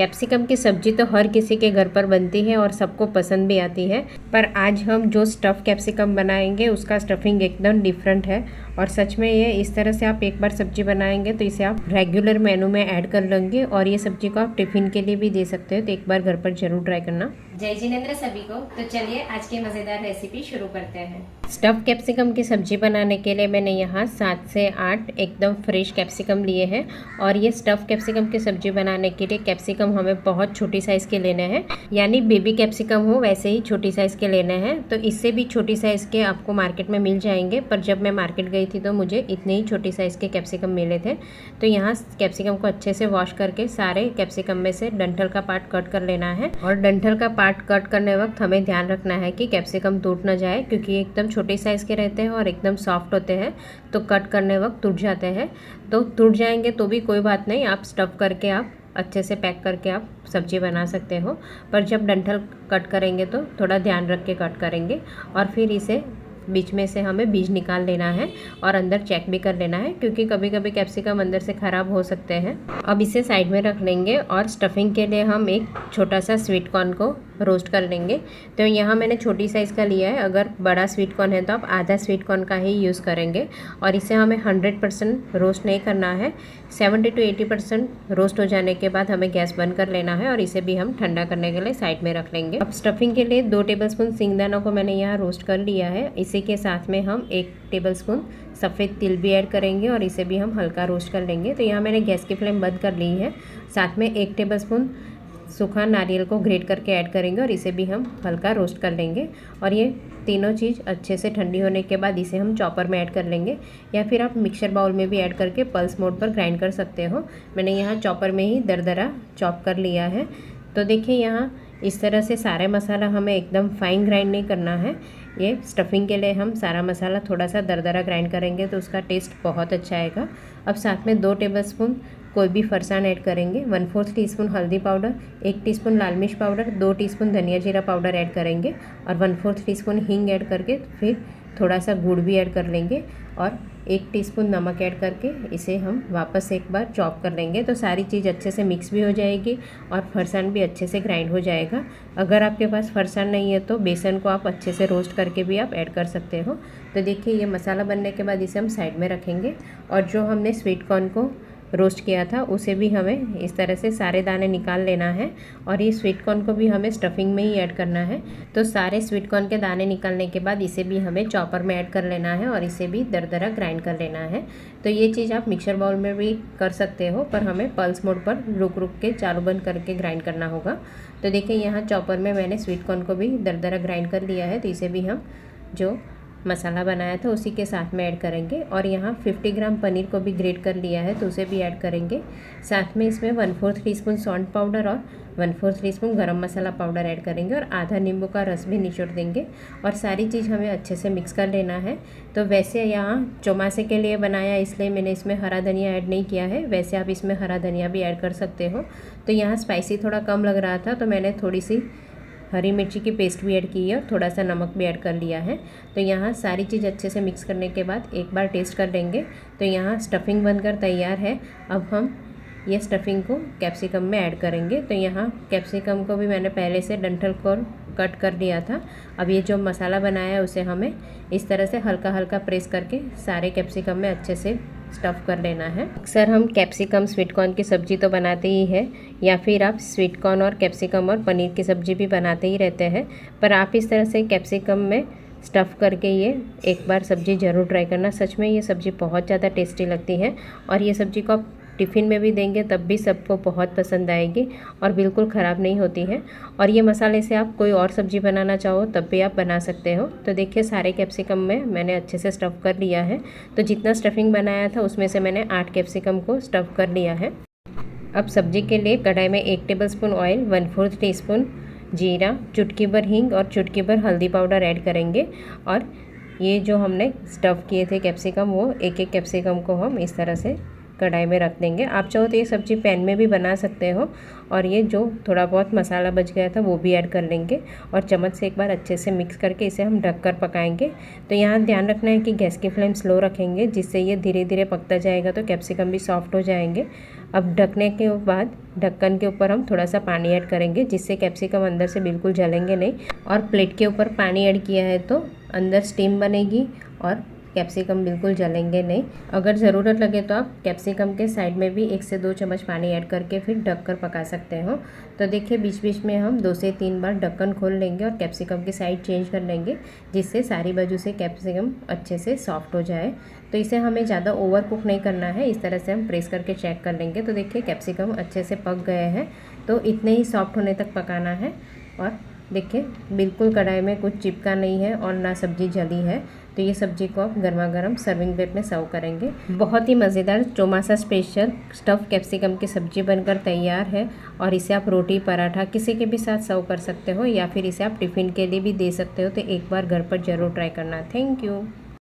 Capsicum की सब्जी तो हर किसी के घर पर बनती है और सबको पसंद भी आती है, पर आज हम जो स्टफ़ कैप्सिकम बनाएंगे उसका स्टफिंग एकदम डिफरेंट है। और सच में ये इस तरह से आप एक बार सब्जी बनाएंगे तो इसे आप रेगुलर मेनू में ऐड कर लेंगे और ये सब्जी को आप टिफ़िन के लिए भी दे सकते हो। तो एक बार घर पर जरूर ट्राई करना। जय जिनेंद्र सभी को। तो चलिए आज की मज़ेदार रेसिपी शुरू करते हैं। स्टफ़ कैप्सिकम की सब्जी बनाने के लिए मैंने यहाँ 7 से 8 एकदम फ्रेश कैप्सिकम लिए हैं। और ये स्टफ़ कैप्सिकम की सब्जी बनाने के लिए कैप्सिकम हमें बहुत छोटी साइज़ के लेने हैं, यानी बेबी कैप्सिकम हो वैसे ही छोटी साइज़ के लेने हैं। तो इससे भी छोटी साइज़ के आपको मार्केट में मिल जाएंगे, पर जब मैं मार्केट गई थी तो मुझे इतने ही छोटी साइज़ के कैप्सिकम मिले थे। तो यहाँ कैप्सिकम को अच्छे से वॉश करके सारे कैप्सिकम में से डंठल का पार्ट कट कर लेना है। और डंठल का पार्ट कट करने वक्त हमें ध्यान रखना है कि कैप्सिकम टूट ना जाए, क्योंकि एकदम छोटे साइज़ के रहते हैं और एकदम सॉफ्ट होते हैं, तो कट करने वक्त टूट जाते हैं। तो टूट जाएंगे तो भी कोई बात नहीं, आप स्टफ़ करके आप अच्छे से पैक करके आप सब्जी बना सकते हो। पर जब डंठल कट करेंगे तो थोड़ा ध्यान रख के कट करेंगे। और फिर इसे बीच में से हमें बीज निकाल लेना है और अंदर चेक भी कर लेना है, क्योंकि कभी कभी कैप्सिकम अंदर से ख़राब हो सकते हैं। अब इसे साइड में रख लेंगे और स्टफिंग के लिए हम एक छोटा सा स्वीट कॉर्न को रोस्ट कर लेंगे। तो यहाँ मैंने छोटी साइज़ का लिया है, अगर बड़ा स्वीट कॉर्न है तो आप आधा स्वीट कॉर्न का ही यूज़ करेंगे। और इसे हमें 100% रोस्ट नहीं करना है, 70 to 80% रोस्ट हो जाने के बाद हमें गैस बंद कर लेना है और इसे भी हम ठंडा करने के लिए साइड में रख लेंगे। अब स्टफिंग के लिए 2 टेबलस्पून सिंगदाना को मैंने यहाँ रोस्ट कर लिया है। इसी के साथ में हम 1 टेबलस्पून सफ़ेद तिल भी ऐड करेंगे और इसे भी हम हल्का रोस्ट कर लेंगे। तो यहाँ मैंने गैस की फ्लेम बंद कर ली है। साथ में 1 टेबलस्पून सूखा नारियल को ग्रेट करके ऐड करेंगे और इसे भी हम हल्का रोस्ट कर लेंगे। और ये तीनों चीज़ अच्छे से ठंडी होने के बाद इसे हम चॉपर में ऐड कर लेंगे, या फिर आप मिक्सर बाउल में भी ऐड करके पल्स मोड पर ग्राइंड कर सकते हो। मैंने यहाँ चॉपर में ही दरदरा चॉप कर लिया है। तो देखिए यहाँ इस तरह से सारे मसाला हमें एकदम फाइन ग्राइंड नहीं करना है। ये स्टफिंग के लिए हम सारा मसाला थोड़ा सा दरदरा ग्राइंड करेंगे तो उसका टेस्ट बहुत अच्छा आएगा। अब साथ में 2 टेबलस्पून कोई भी फरसान ऐड करेंगे, 1/4 टीस्पून हल्दी पाउडर, 1 टीस्पून लाल मिर्च पाउडर, 2 टीस्पून धनिया जीरा पाउडर ऐड करेंगे और 1/4 टीस्पून हींग ऐड करके फिर थोड़ा सा गुड़ भी ऐड कर लेंगे और 1 टीस्पून नमक ऐड करके इसे हम वापस एक बार चॉप कर लेंगे। तो सारी चीज़ अच्छे से मिक्स भी हो जाएगी और फरसान भी अच्छे से ग्राइंड हो जाएगा। अगर आपके पास फरसान नहीं है तो बेसन को आप अच्छे से रोस्ट करके भी आप ऐड कर सकते हो। तो देखिए ये मसाला बनने के बाद इसे हम साइड में रखेंगे। और जो हमने स्वीट कॉर्न को रोस्ट किया था उसे भी हमें इस तरह से सारे दाने निकाल लेना है और ये स्वीट कॉर्न को भी हमें स्टफिंग में ही ऐड करना है। तो सारे स्वीट कॉर्न के दाने निकालने के बाद इसे भी हमें चॉपर में ऐड कर लेना है और इसे भी दरदरा ग्राइंड कर लेना है। तो ये चीज़ आप मिक्सर बाउल में भी कर सकते हो, पर हमें पल्स मोड पर रुक रुक के चालू बंद करके ग्राइंड करना होगा। तो देखिए यहाँ चॉपर में मैंने स्वीट कॉर्न को भी दरदरा ग्राइंड कर लिया है। तो इसे भी हम जो मसाला बनाया था उसी के साथ में ऐड करेंगे। और यहाँ 50 ग्राम पनीर को भी ग्रेट कर लिया है तो उसे भी ऐड करेंगे। साथ में इसमें 1/4 टीस्पून सॉल्ट पाउडर और 1/4 टीस्पून गरम मसाला पाउडर ऐड करेंगे और आधा नींबू का रस भी निचोड़ देंगे। और सारी चीज़ हमें अच्छे से मिक्स कर लेना है। तो वैसे यहाँ चौमासे के लिए बनाया इसलिए मैंने इसमें हरा धनिया ऐड नहीं किया है, वैसे आप इसमें हरा धनिया भी ऐड कर सकते हो। तो यहाँ स्पाइसी थोड़ा कम लग रहा था तो मैंने थोड़ी सी हरी मिर्ची की पेस्ट भी ऐड की है और थोड़ा सा नमक भी ऐड कर लिया है। तो यहाँ सारी चीज़ अच्छे से मिक्स करने के बाद एक बार टेस्ट कर लेंगे। तो यहाँ स्टफिंग बनकर तैयार है। अब हम ये स्टफिंग को कैप्सिकम में ऐड करेंगे। तो यहाँ कैप्सिकम को भी मैंने पहले से डंठल को कट कर दिया था। अब ये जो मसाला बनाया है उसे हमें इस तरह से हल्का हल्का प्रेस करके सारे कैप्सिकम में अच्छे से स्टफ़ कर लेना है। अक्सर हम कैप्सिकम स्वीट कॉर्न की सब्ज़ी तो बनाते ही है, या फिर आप स्वीट कॉर्न और कैप्सिकम और पनीर की सब्ज़ी भी बनाते ही रहते हैं, पर आप इस तरह से कैप्सिकम में स्टफ़ करके ये एक बार सब्ज़ी ज़रूर ट्राई करना। सच में ये सब्ज़ी बहुत ज़्यादा टेस्टी लगती है और ये सब्ज़ी को आप टिफ़िन में भी देंगे तब भी सबको बहुत पसंद आएगी और बिल्कुल ख़राब नहीं होती है। और ये मसाले से आप कोई और सब्ज़ी बनाना चाहो तब भी आप बना सकते हो। तो देखिए सारे कैप्सिकम में मैंने अच्छे से स्टफ़ कर लिया है। तो जितना स्टफिंग बनाया था उसमें से मैंने 8 कैप्सिकम को स्टफ़ कर लिया है। अब सब्ज़ी के लिए कढ़ाई में 1 टेबलस्पून ऑयल, 1/4 टीस्पून जीरा, चुटकी भर हींग और चुटकी भर हल्दी पाउडर ऐड करेंगे। और ये जो हमने स्टफ़ किए थे कैप्सिकम वो एक एक कैप्सिकम को हम इस तरह से कढ़ाई में रख देंगे। आप चाहो तो ये सब्ज़ी पैन में भी बना सकते हो। और ये जो थोड़ा बहुत मसाला बच गया था वो भी ऐड कर लेंगे और चम्मच से एक बार अच्छे से मिक्स करके इसे हम ढककर पकाएंगे। तो यहाँ ध्यान रखना है कि गैस की फ्लेम स्लो रखेंगे, जिससे ये धीरे धीरे पकता जाएगा तो कैप्सिकम भी सॉफ्ट हो जाएंगे। अब ढकने के बाद ढक्कन के ऊपर हम थोड़ा सा पानी ऐड करेंगे, जिससे कैप्सिकम अंदर से बिल्कुल जलेंगे नहीं। और प्लेट के ऊपर पानी ऐड किया है तो अंदर स्टीम बनेगी और कैप्सिकम बिल्कुल जलेंगे नहीं। अगर ज़रूरत लगे तो आप कैप्सिकम के साइड में भी 1 से 2 चम्मच पानी ऐड करके फिर ढक कर पका सकते हो। तो देखिए बीच बीच में हम 2 से 3 बार ढक्कन खोल लेंगे और कैप्सिकम की साइड चेंज कर लेंगे, जिससे सारी बाजू से कैप्सिकम अच्छे से सॉफ्ट हो जाए। तो इसे हमें ज़्यादा ओवर कुक नहीं करना है, इस तरह से हम प्रेस करके चेक कर लेंगे। तो देखिए कैप्सिकम अच्छे से पक गए हैं, तो इतने ही सॉफ्ट होने तक पकाना है। और देखिए बिल्कुल कढ़ाई में कुछ चिपका नहीं है और ना सब्ज़ी जली है। तो ये सब्ज़ी को आप गर्मा गर्म सर्विंग प्लेट में सर्व करेंगे। बहुत ही मज़ेदार चौमासा स्पेशल स्टफ़ कैप्सिकम की सब्ज़ी बनकर तैयार है। और इसे आप रोटी पराठा किसी के भी साथ सर्व कर सकते हो, या फिर इसे आप टिफ़िन के लिए भी दे सकते हो। तो एक बार घर पर ज़रूर ट्राई करना। Thank you.